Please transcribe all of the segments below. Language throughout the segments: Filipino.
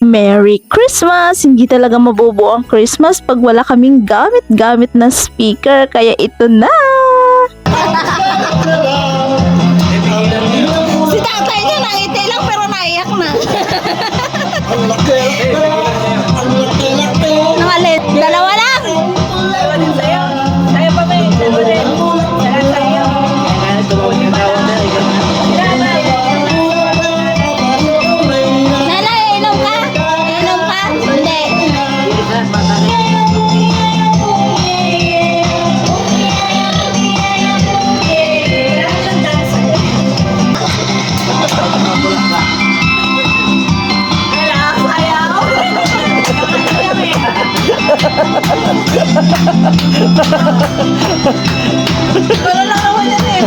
Merry Christmas! Hindi talaga mabubuo ang Christmas pag wala kaming gamit-gamit na speaker, kaya ito na! Si tatay niya nangiti lang pero naiyak na. Nangalit, dalawa lang. Dalawa din sa'yo. Sa'yo pa ba eh? Dalawa din. Saka sa'yo. Kaya tumawag yung tawa na. Nanay, inom ka? Inom ka? Hindi. Wala lang naman yan eh.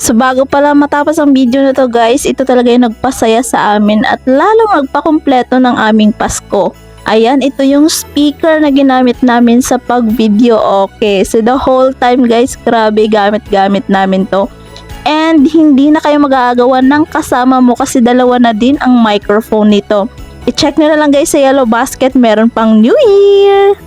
So bago pala matapos ang video na to guys, ito talaga yung nagpasaya sa amin at lalong nagpakumpleto ng aming Pasko. Ayan, ito yung speaker na ginamit namin sa pag-video. Okay, so the whole time guys, grabe gamit-gamit namin to. And hindi na kayo mag-aagawan ng kasama mo kasi dalawa na din ang microphone nito. I-check nyo na lang guys sa Yellow Basket, meron pang New Year!